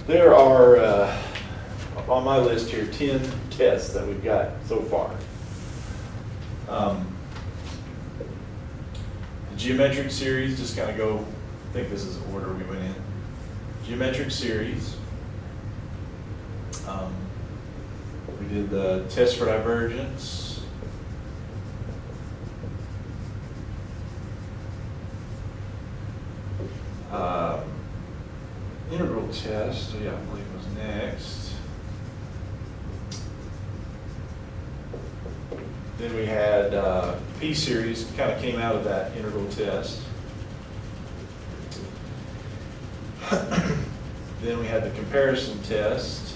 There are, on my list here, 10 tests that we've got so far. The geometric series, just kind of go, I think this is the order we went in. Geometric series. We did the test for divergence. Integral test, yeah, I believe was next. Then we had P-series, kind of came out of that integral test. Then we had the comparison test,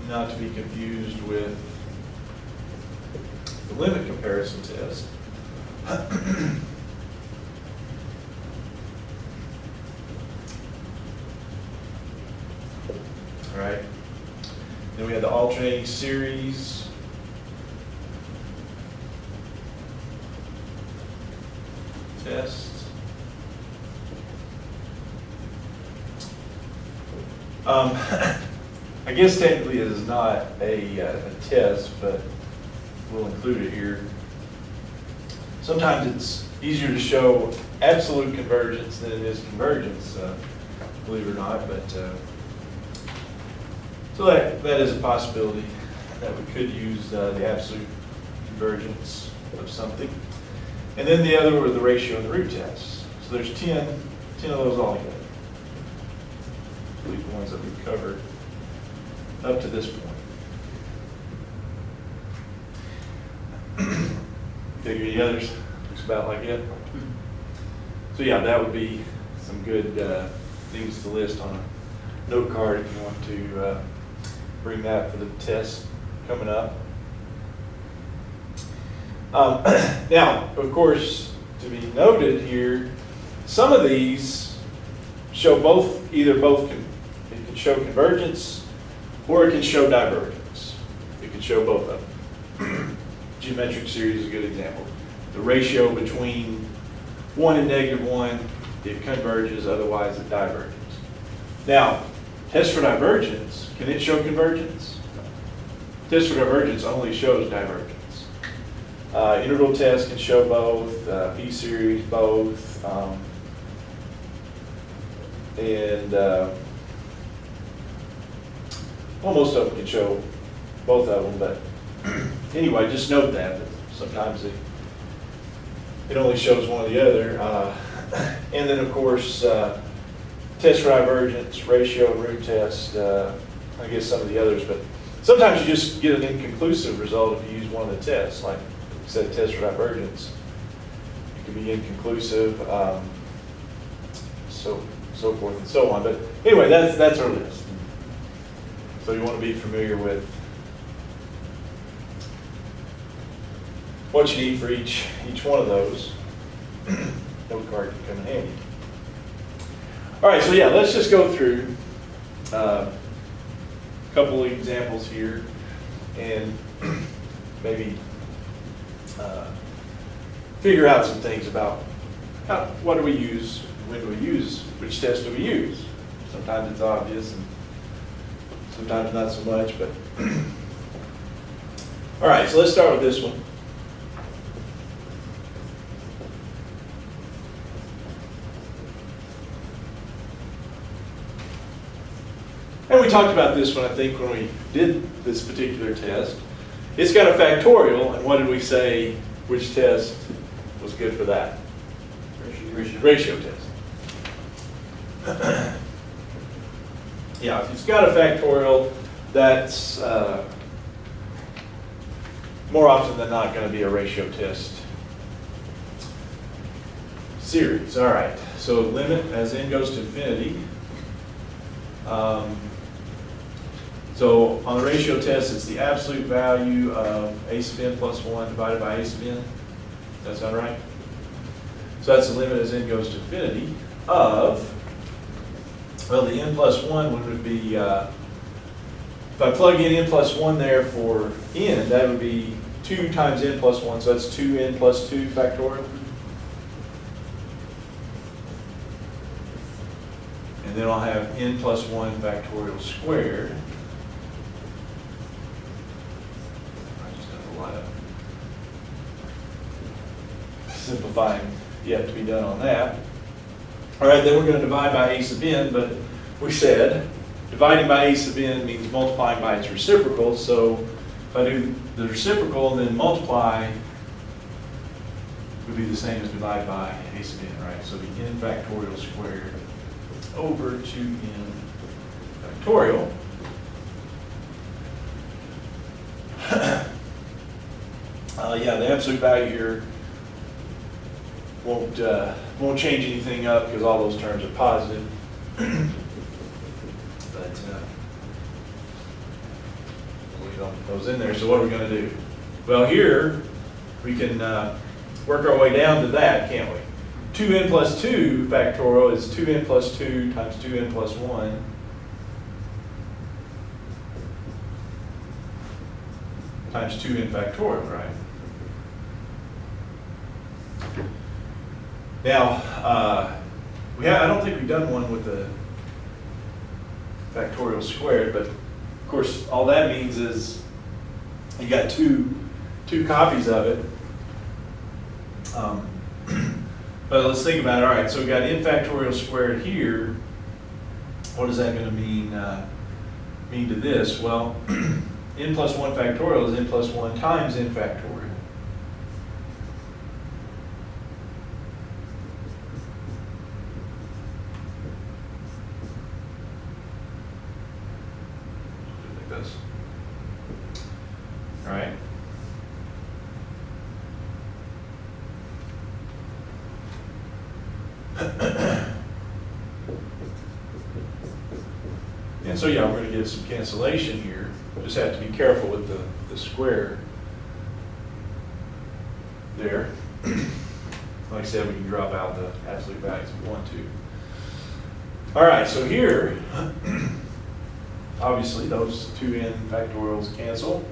not to be confused with the limit comparison test. All right. Then we had the alternating series. Test. I guess technically it is not a test, but we'll include it here. Sometimes it's easier to show absolute convergence than it is convergence, believe it or not. But so that is a possibility that we could use the absolute convergence of something. And then the other were the ratio and the root tests. So there's 10 of those altogether. I believe the ones that we've covered up to this point. Figure the others, looks about like it. So yeah, that would be some good things to list on a note card if you want to bring that for the test coming up. Now, of course, to be noted here, some of these show both, it can show convergence or it can show divergence. It can show both of them. Geometric series is a good example. The ratio between 1 and -1, it converges, otherwise it diverges. Now, test for divergence, can it show convergence? Test for divergence only shows divergence. Integral test can show both, P-series both, and most of them can show both of them, but anyway, just note that sometimes it only shows one or the other. And then of course, test for divergence, ratio, root test, I guess some of the others, but sometimes you just get an inconclusive result if you use one of the tests, like I said, test for divergence. It can be inconclusive, so forth and so on. But anyway, that's our list. So you want to be familiar with what you need for each one of those. Note card can come in handy. All right, so yeah, let's just go through a couple of examples here and maybe figure out some things about what do we use, when do we use, which test do we use. Sometimes it's obvious and sometimes not so much, but all right, so let's start with this one. And we talked about this one, I think, when we did this particular test. It's got a factorial, and what did we say, which test was good for that? Ratio test. Yeah, if it's got a factorial, that's more often than not going to be a ratio test series. All right, so limit as n goes to infinity. So on the ratio test, it's the absolute value of a sub n plus 1 divided by a sub n. Does that sound right? So that's the limit as n goes to infinity of, well, the n plus 1 would be, if I plug in n plus 1 there for n, that would be 2 times n plus 1, so that's 2n plus 2 factorial. And then I'll have n plus 1 factorial squared. I just have a lot of simplifying yet to be done on that. All right, then we're going to divide by a sub n, but we said dividing by a sub n means multiplying by its reciprocal. So if I do the reciprocal, then multiply would be the same as divide by a sub n, right? So the n factorial squared over 2n factorial. Yeah, the absolute value here won't change anything up because all those terms are positive. But we don't put those in there. So what are we going to do? Well, here we can work our way down to that, can't we? 2n plus 2 factorial is 2n plus 2 times 2n plus 1. Times 2n factorial, right? Now, I don't think we've done one with the factorial squared, but of course, all that means is you got two copies of it. But let's think about it. All right, so we got n factorial squared here. What is that going to mean to this? Well, n plus 1 factorial is n plus 1 times n factorial. Like this. All right. And so yeah, we're going to get some cancellation here. Just have to be careful with the square there. Like I said, we can drop out the absolute values if we want to. All right, so here, obviously those 2n factorials cancel.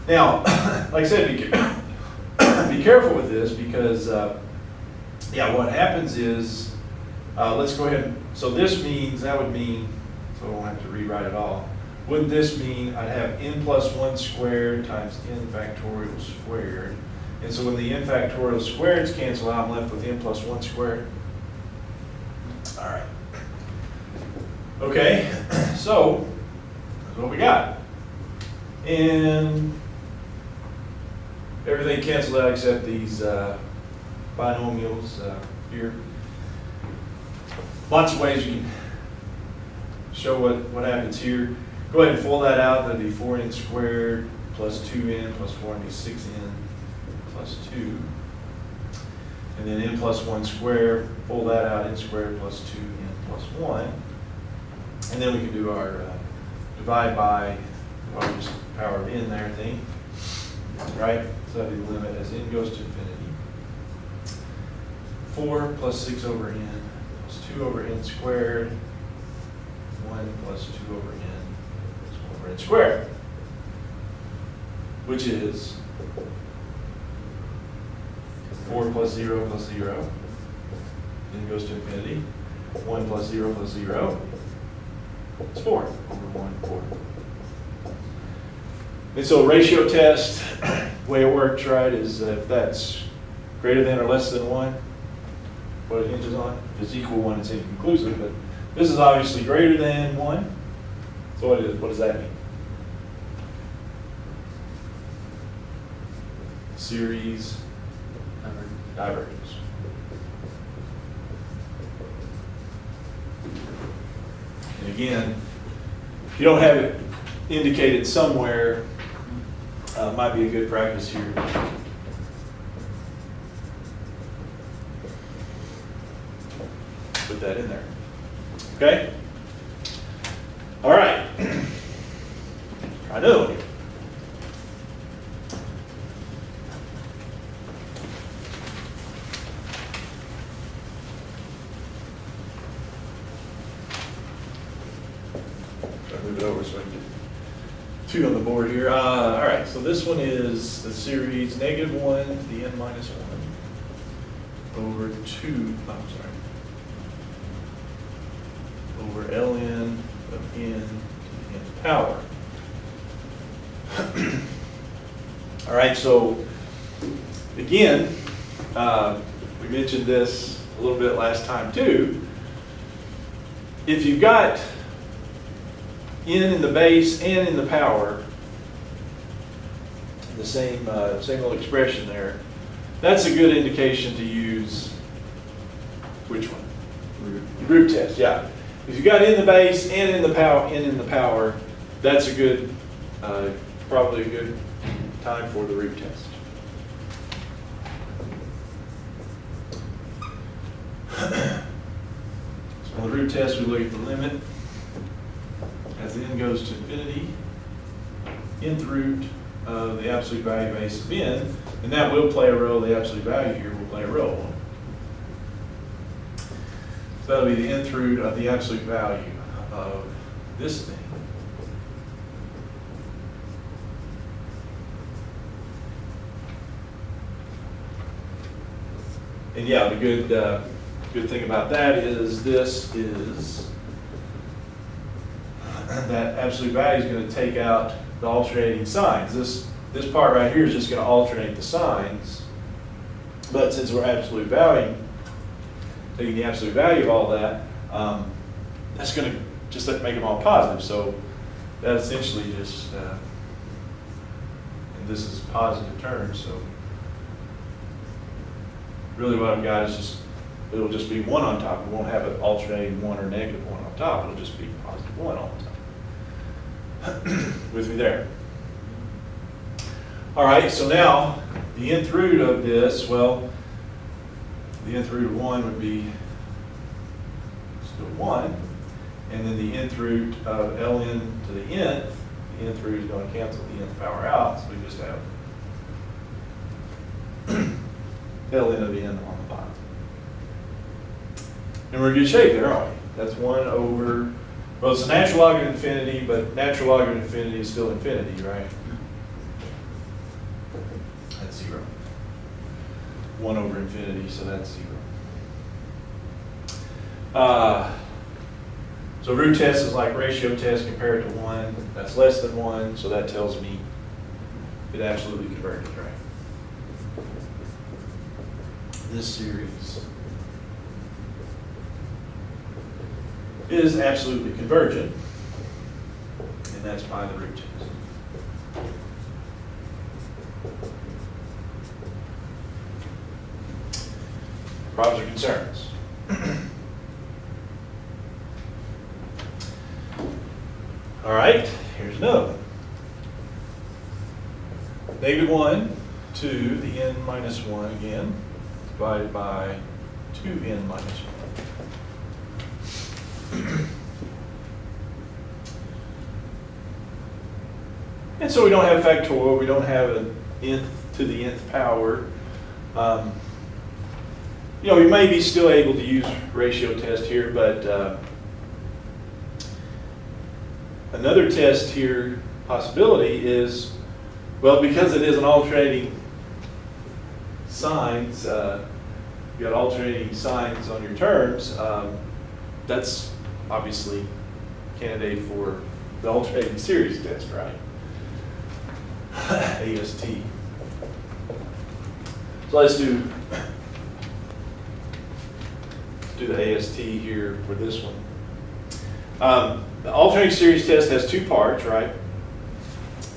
Now, like I said, be careful with this because, yeah, what happens is, let's go ahead. So this means, that would mean, so I won't have to rewrite it all. Wouldn't this mean I'd have n plus 1 squared times n factorial squared? And so when the n factorial squareds cancel out, I'm left with n plus 1 squared. All right. Okay, so that's what we got. And everything canceled out except these binomials here. Lots of ways you can show what happens here. Go ahead and fold that out. That'd be 4n squared plus 2n plus 4 would be 6n plus 2. And then n plus 1 squared, fold that out, n squared plus 2n plus 1. And then we can do our divide by, well, just power of n there thing. Right? So that'd be the limit as n goes to infinity. 4 plus 6 over n. 2 over n squared, 1 plus 2 over n plus 1 over n squared, which is 4 plus 0 plus 0, then goes to infinity, 1 plus 0 plus 0, it's 4 over 1, 4. And so a ratio test, the way it works, right, is if that's greater than or less than 1, what it hinges on. If it's equal 1, it's inconclusive, but this is obviously greater than 1. So what does that mean? Series divergence. And again, if you don't have it indicated somewhere, might be a good practice here. Put that in there. Okay? All right. I know. Try to move it over so I can get 2 on the board here. All right, so this one is the series -1 to the n minus 1 over 2. Oh, sorry. ln of n to the nth power. All right, so again, we mentioned this a little bit last time too. If you've got n in the base and in the power, the same little expression there, that's a good indication to use which one? Root test, yeah. If you've got in the base and in the power, that's a good, probably a good time for the root test. So on the root test, we look at the limit as n goes to infinity, nth root of the absolute value of a sub n, and that will play a role. The absolute value here will play a role. So that'll be the nth root of the absolute value of this thing. And yeah, the good thing about that is this is that absolute value is going to take out the alternating signs. This part right here is just going to alternate the signs. But since we're absolute valuing, taking the absolute value of all that, that's going to just make them all positive. So that essentially just, and this is positive terms, so really what I've got is just, it'll just be 1 on top. We won't have an alternating 1 or negative 1 on top. It'll just be positive 1 all the time. With me there? All right, so now the nth root of this, well, the nth root of 1 would be still 1. And then the nth root of ln to the nth root is going to cancel the nth power out. So we just have ln of n on the bottom. And we're in good shape there, aren't we? That's 1 over, well, it's a natural log of infinity, but natural log of infinity is still infinity, right? That's 0. 1 over infinity, so that's 0. So root test is like ratio test compared to 1. That's less than 1, so that tells me it absolutely converges, right? This series is absolutely convergent, and that's by the root test. Problems or concerns? All right, here's another one. -1 to the n minus 1 again, divided by 2n minus 1. And so we don't have factorial, we don't have an nth to the nth power. You know, we may be still able to use ratio test here, but another test here, possibility is, well, because it is an alternating signs, you got alternating signs on your terms, that's obviously candidate for the alternating series test, right? AST. So let's do the AST here for this one. The alternating series test has 2 parts, right?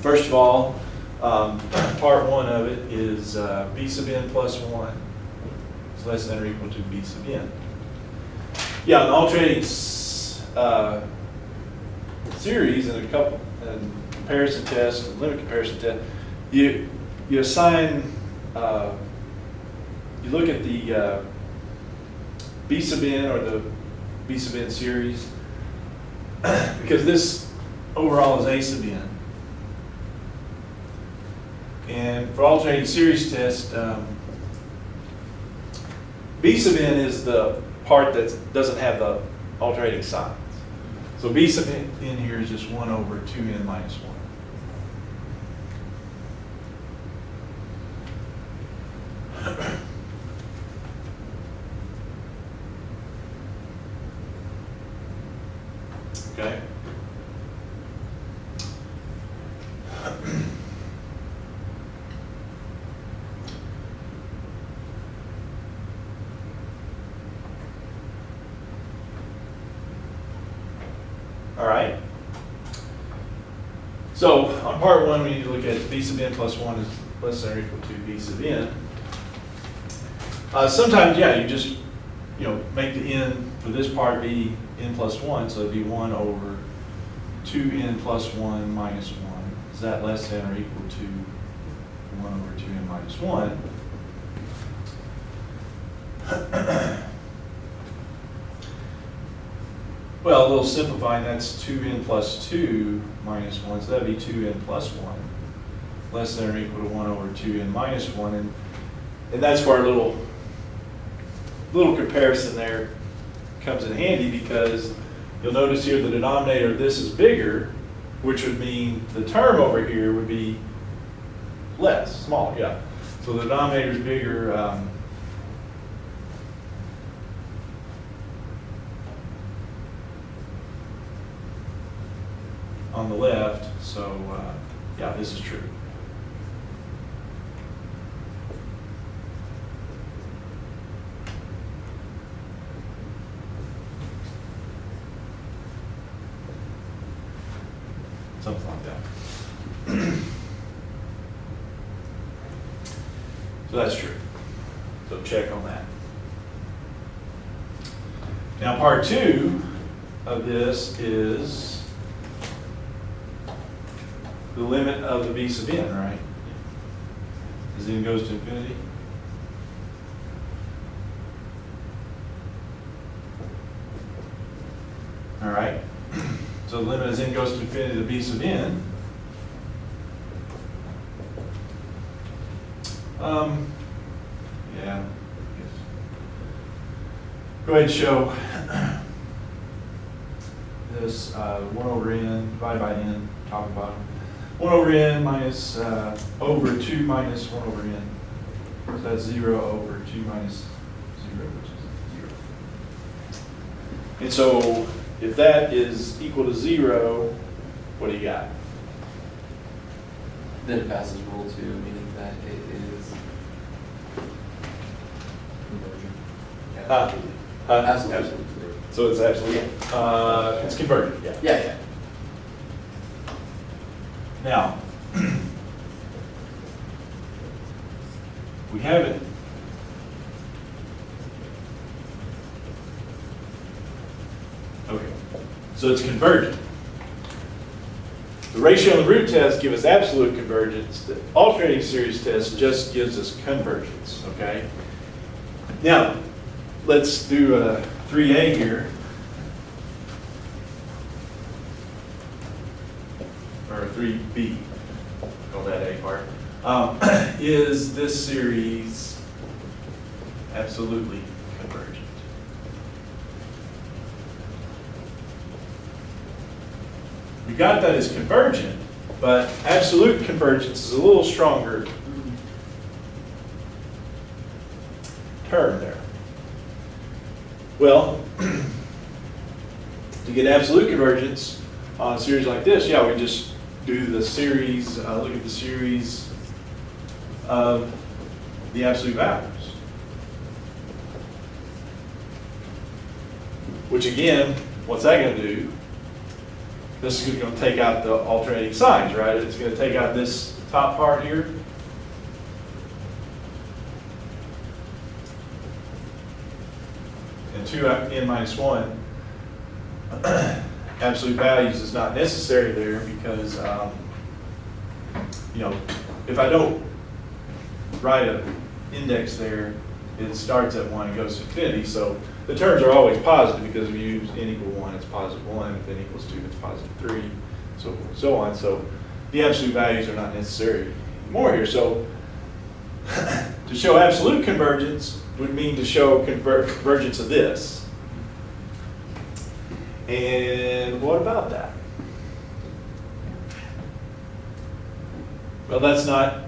First of all, part 1 of it is b sub n plus 1 is less than or equal to b sub n. Yeah, an alternating series and a couple and comparison test and limit comparison test, you assign, you look at the b sub n or the b sub n series, because this overall is a sub n. And for alternating series test, b sub n is the part that doesn't have the alternating signs. So b sub n here is just 1 over 2n minus 1. Okay? All right. So on part one, we need to look at b sub n plus 1 is less than or equal to b sub n. Sometimes, yeah, you just, make the n for this part be n plus 1, so it'd be 1 over 2n plus 1 minus 1. Is that less than or equal to 1 over 2n minus 1? Well, a little simplifying, that's 2n plus 2 minus 1, so that'd be 2n plus 1, less than or equal to 1 over 2n minus 1. And that's where our little comparison there comes in handy, because you'll notice here the denominator of this is bigger, which would mean the term over here would be less, smaller, yeah. So the denominator is bigger. On the left, so yeah, this is true. Something like that. So that's true. So check on that. Now part two of this is the limit of the b sub n, right? As n goes to infinity. All right. So the limit as n goes to infinity of b sub n. Yeah. Go ahead and show this 1 over n divided by n, top and bottom. 1 over n minus over 2 minus 1 over n. So that's 0 over 2 minus 0, which is 0. And so if that is equal to 0, what do you got? Then it passes rule 2, meaning that it is convergent. Absolutely. So it's absolutely, it's convergent, yeah. Yeah. Now, we haven't. Okay, so it's convergent. The ratio and root test give us absolute convergence. The alternating series test just gives us convergence, okay? Now, let's do a 3A here. Or 3B, call that A part. Is this series absolutely convergent? We got that as convergent, but absolute convergence is a little stronger term there. Well, to get absolute convergence on a series like this, yeah, we just do the series, look at the series of the absolute values. Which again, what's that going to do? This is going to take out the alternating signs, right? It's going to take out this top part here. And 2n minus 1. Absolute values is not necessary there because, if I don't write an index there, it starts at 1 and goes to infinity. So the terms are always positive because if you use n equal 1, it's positive 1. If n equals 2, it's positive 3, so forth and so on. So the absolute values are not necessary anymore here. So to show absolute convergence would mean to show convergence of this. And what about that? Well, that's not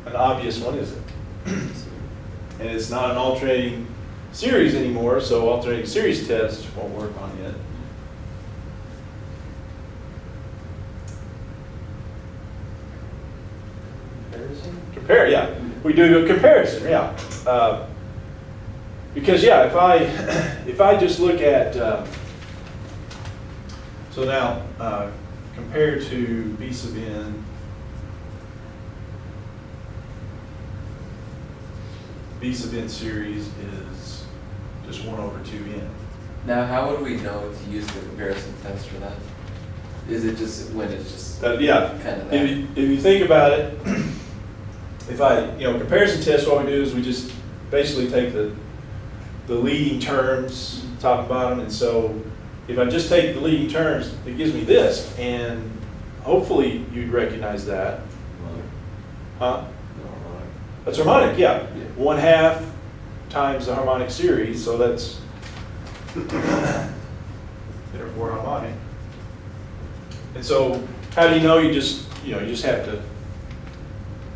an obvious one, is it? And it's not an alternating series anymore, so alternating series test won't work on it. compare, yeah. We do a comparison, yeah. Because, yeah, if I just look at, so now, compared to B sub n, B sub n series is just 1 over 2n. Now, how would we know to use the comparison test for that? Is it just when it's just Yeah, kind of that? if you think about it, if comparison test, what we do is we just basically take the leading terms, top and bottom, and so if I just take the leading terms, it gives me this, and hopefully you'd recognize that. Huh? That's harmonic, yeah. 1/2 times the harmonic series, so that's therefore harmonic. And so, how do you know? You just have to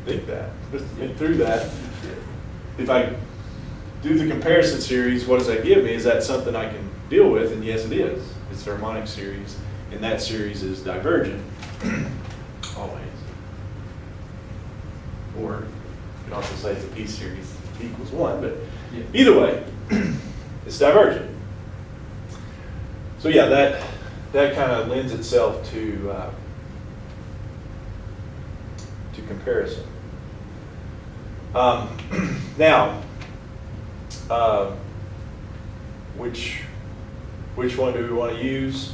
think that, think through that. If I do the comparison series, what does that give me? Is that something I can deal with? And yes, it is. It's the harmonic series, and that series is divergent, always. Or you can also say it's a P series, P equals 1, but either way, it's divergent. So yeah, that kind of lends itself to comparison. Now, which one do we want to use?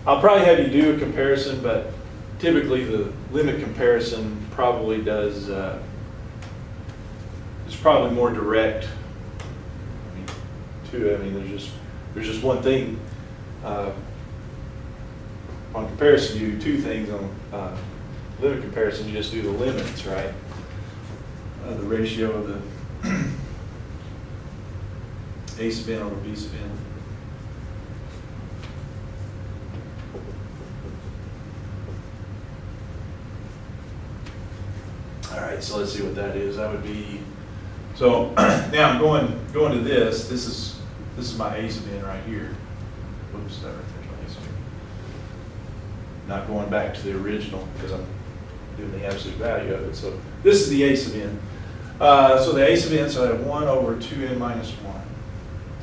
I'll probably have you do a comparison, but typically the limit comparison probably does. It's probably more direct. There's just one thing. On comparison, you do two things. On limit comparison, you just do the limits, right? The ratio of the A sub n over B sub n. All right, so let's see what that is. That would be, so now I'm going to this. This is my A sub n right here. Whoops, that right there's my A sub n. Not going back to the original because I'm doing the absolute value of it. So this is the A sub n. So the A sub n, so I have 1 over 2n minus 1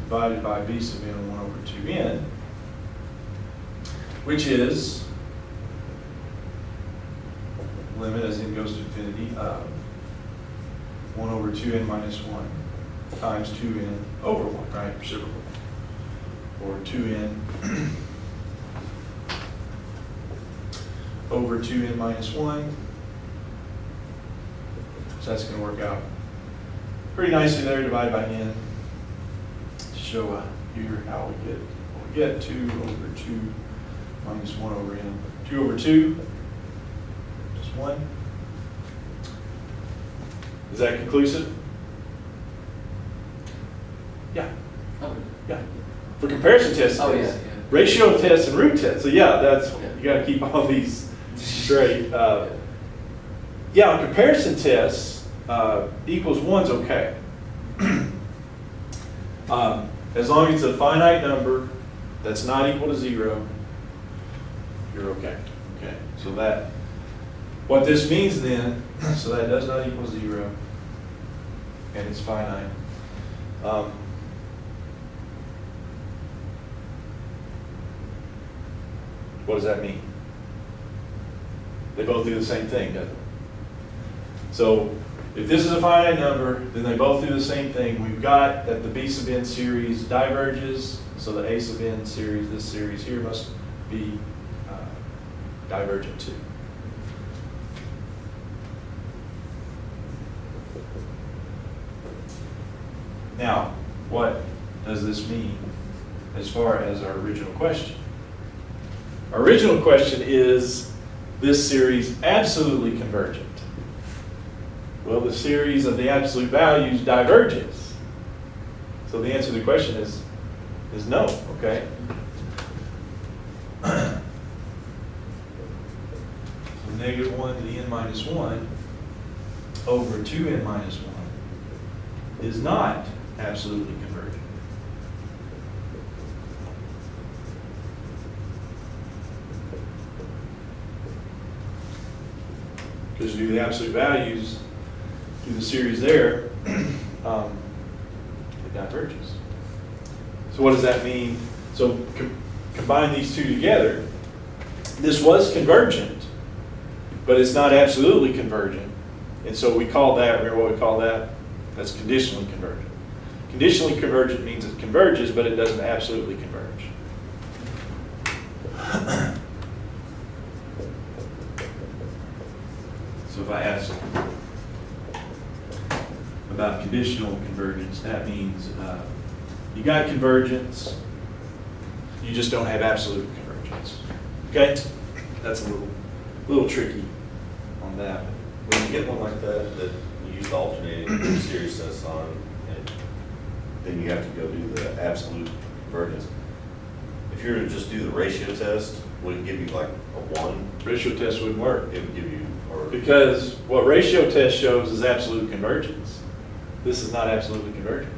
divided by B sub n 1 over 2n, which is limit as n goes to infinity of 1 over 2n minus 1 times 2n over 1, right? Reciprocal. Or 2n over 2n minus 1. So that's going to work out pretty nicely there, divided by n, to show here how we get 2 over 2 minus 1 over n. 2 over 2, just 1. Is that conclusive? Yeah. Oh, Yeah. For comparison tests, Oh, it's yeah, yeah. ratio tests and root tests. So yeah, you got to keep all these straight. Yeah, on comparison tests, equals 1's okay. As long as it's a finite number that's not equal to 0, you're okay. Okay. So what this means then, so that does not equal 0, and it's finite. What does that mean? They both do the same thing, doesn't it? So if this is a finite number, then they both do the same thing. We've got that the B sub n series diverges, so the A sub n series, this series here, must be divergent too. Now, what does this mean as far as our original question? Our original question is this series absolutely convergent? Well, the series of the absolute values diverges. So the answer to the question is no, okay? So -1 to the n minus 1 over 2n minus 1 is not absolutely convergent. to do the absolute values, do the series there, it diverges. So what does that mean? So combine these two together. This was convergent, but it's not absolutely convergent. And so we call that, remember what we call that? That's conditionally convergent. Conditionally convergent means it converges, but it doesn't absolutely converge. So if I ask about conditional convergence, that means you got convergence, you just don't have absolute convergence. Okay? That's a little tricky on that. When you get one like that you use the alternating series test on, and then you have to go do the absolute convergence. If you were to just do the ratio test, would it give you like a 1? Ratio test wouldn't work. It would give you, or Because what ratio test shows is absolute convergence. This is not absolutely convergent.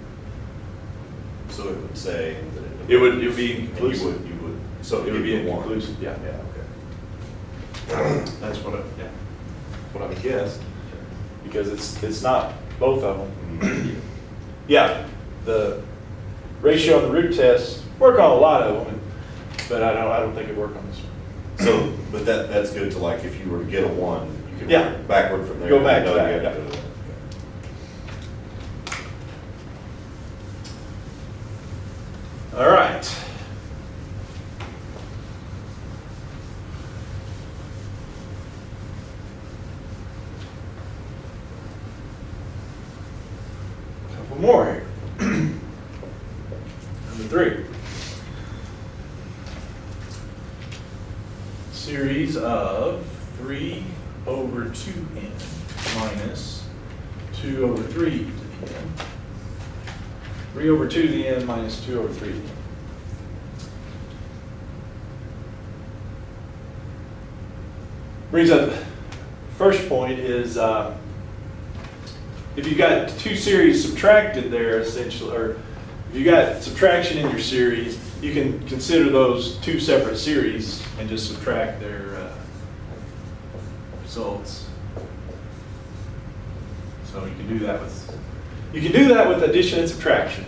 so it would say that It would be and inconclusive. you would, so It would be give you a 1. inconclusive, yeah. Yeah, okay. That's what I would guess. Because it's not both of them. Yeah, the ratio and the root tests work on a lot of them, but I don't think it worked on this one. So, but that's good to, like, if you were to get a 1, you can Yeah. work backward from there. Go back You to know that, you have yeah. to- All right. Couple more here. Number 3. Series of 3 over 2n minus 2 over 3 to the n. 3 over 2 to the n minus 2 over 3 to the n. Brings up, first point is, if you got 2 series subtracted there essentially, or if you got subtraction in your series, you can consider those 2 separate series and just subtract their results. So you can do that with addition and subtraction.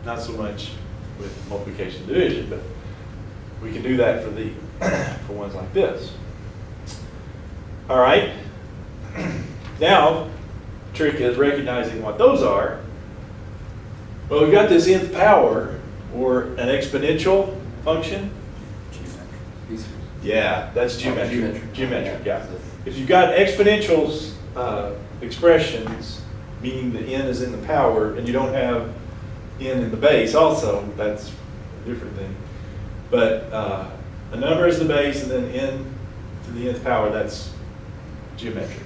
Not so much with multiplication and division, but we can do that for ones like this. All right. Now, trick is recognizing what those are. Well, we've got this nth power, or an exponential function. Yeah, that's geometric. Geometric, yeah. If you've got exponentials expressions, meaning the n is in the power, and you don't have n in the base also, that's a different thing. But a number is the base, and then n to the nth power, that's geometric.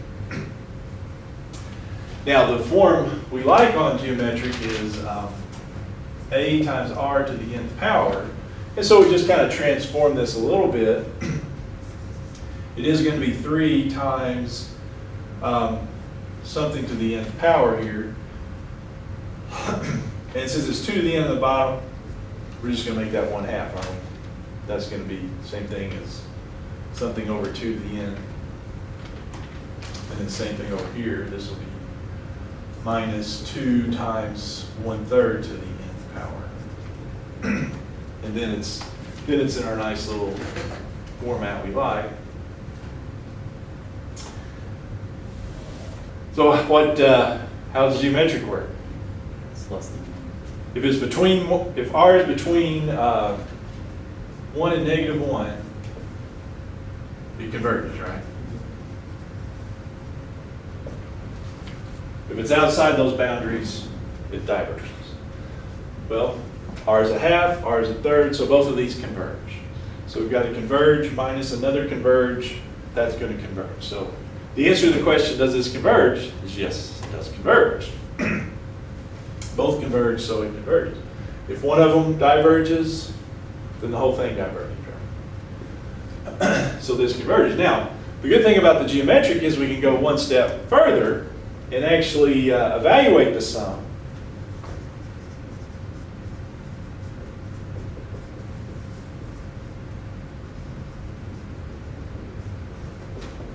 Now, the form we like on geometric is a times r to the nth power. And so we just kind of transform this a little bit. It is going to be 3 times something to the nth power here. And since it's 2 to the n on the bottom, we're just going to make that 1/2, aren't we? That's going to be the same thing as something over 2 to the n. And then same thing over here. This will be minus 2 times 1/3 to the nth power. And then it's in our nice little format we like. So how does geometric work? It's less than 1. If r is between 1 and -1, it converges, right? If it's outside those boundaries, it diverges. Well, r is 1/2, r is 1/3, so both of these converge. So we've got a converge minus another converge, that's going to converge. So the answer to the question, does this converge, is yes, it does converge. Both converge, so it converges. If one of them diverges, then the whole thing diverges. Right? So this converges. Now, the good thing about the geometric is we can go one step further and actually evaluate the sum.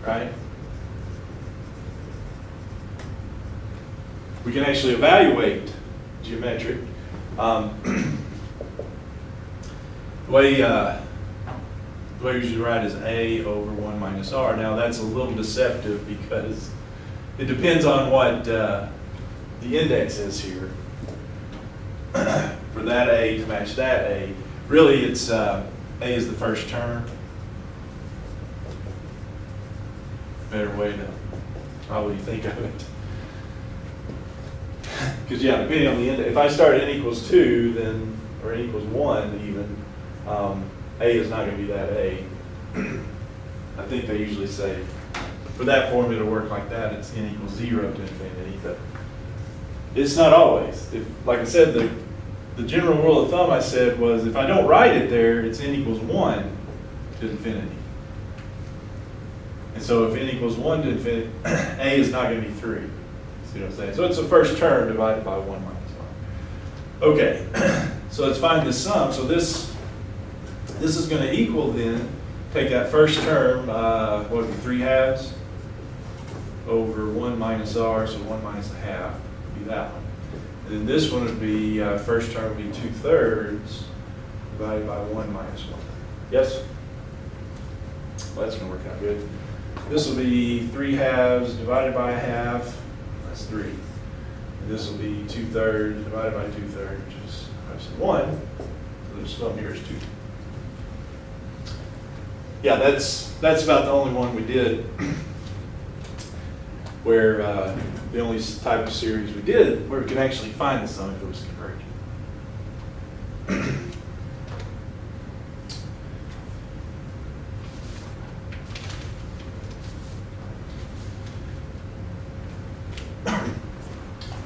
Right? we can actually evaluate geometric. The way we usually write is A over 1 minus R. Now that's a little deceptive because it depends on what the index is here. For that A to match that A, really it's A is the first term. Better way to probably think of it. Because yeah, depending on the index, if I start at n equals 2, then, or n equals 1 even, A is not going to be that A. I think they usually say, for that formula to work like that, it's n equals 0 to infinity, but it's not always. If, like I said, the general rule of thumb I said was if I don't write it there, it's n equals 1 to infinity. And so if n equals 1 to infinity, A is not going to be 3. See what I'm saying? So it's the first term divided by 1 minus R. Okay, so let's find the sum. So this is going to equal then, take that first term, what would be 3 halves over 1 minus R, so 1 minus a half would be that one. And then this one would be, first term would be 2/3 divided by 1 minus 1. Yes? Well, that's going to work out good. This will be 3 halves divided by a half, that's 3. And this will be 2/3 divided by 2/3, which is 1. So the sum here is 2. Yeah, that's about the only one we did where the only type of series we did where we can actually find the sum if it was convergent.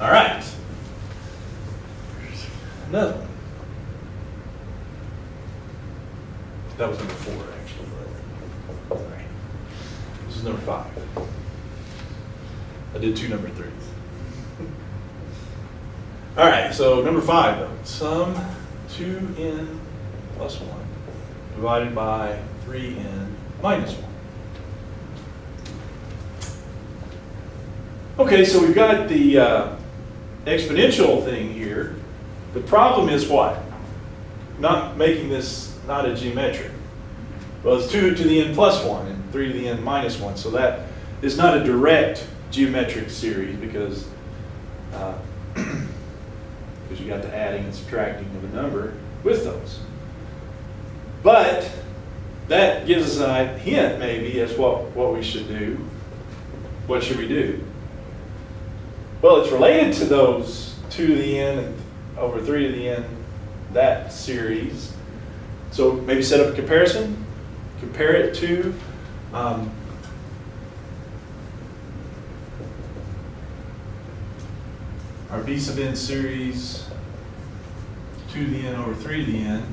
All right. Another one. That was number 4, actually. Sorry. This is number 5. I did 2 number 3s. All right, so number 5, though. Sum 2n plus 1 divided by 3n minus 1. Okay, so we've got the exponential thing here. The problem is what? Not making this not a geometric. Well, it's 2 to the n plus 1 and 3 to the n minus 1. So that is not a direct geometric series because you got the adding and subtracting of a number with those. But that gives us a hint maybe as what we should do. What should we do? Well, it's related to those 2 to the n and over 3 to the n, that series. So maybe set up a comparison. Compare it to our b sub n series 2 to the n over 3 to the n,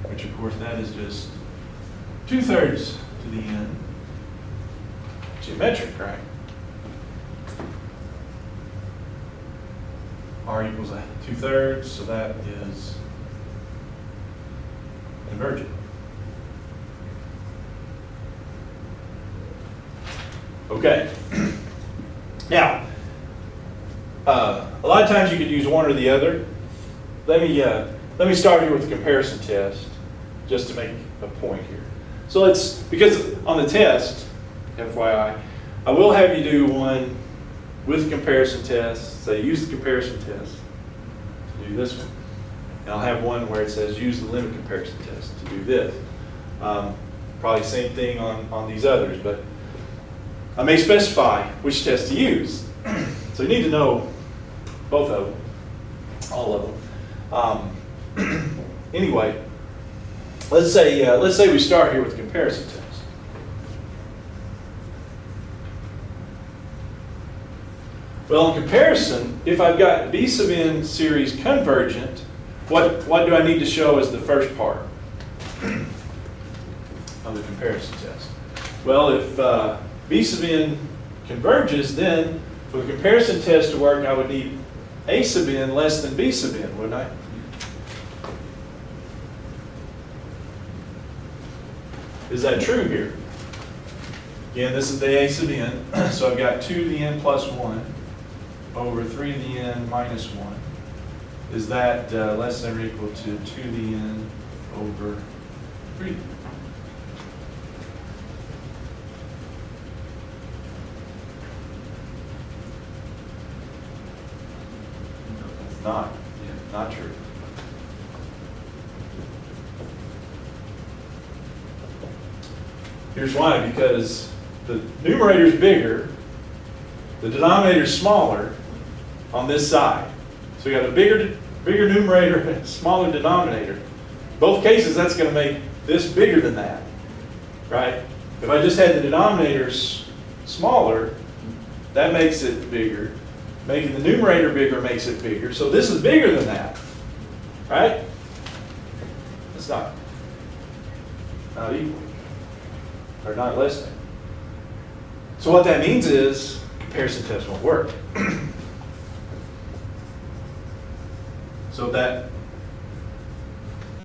which of course that is just 2/3 to the n. Geometric, right? R equals 2/3, so that is convergent. Okay. Now, a lot of times you could use one or the other. Let me start here with the comparison test, just to make a point here. So because on the test, FYI, I will have you do one with comparison test. Say use the comparison test to do this one. And I'll have one where it says use the limit comparison test to do this. Probably same thing on these others, but I may specify which test to use. So you need to know both of them, all of them. Anyway, let's say we start here with the comparison test. Well, in comparison, if I've got b sub n series convergent, what do I need to show as the first part of the comparison test? Well, if b sub n converges, then for the comparison test to work, I would need a sub n less than b sub n, wouldn't I? Is that true here? Again, this is the a sub n, so I've got 2 to the n plus 1 over 3 to the n minus 1. Is that less than or equal to 2 to the n over 3? That's not true. Here's why, because the numerator is bigger, the denominator is smaller on this side. So you got a bigger numerator and a smaller denominator. Both cases, that's going to make this bigger than that, right? If I just had the denominators smaller, that makes it bigger. Making the numerator bigger makes it bigger. So this is bigger than that, right? It's not equal, or not less than. So what that means is comparison test won't work. So that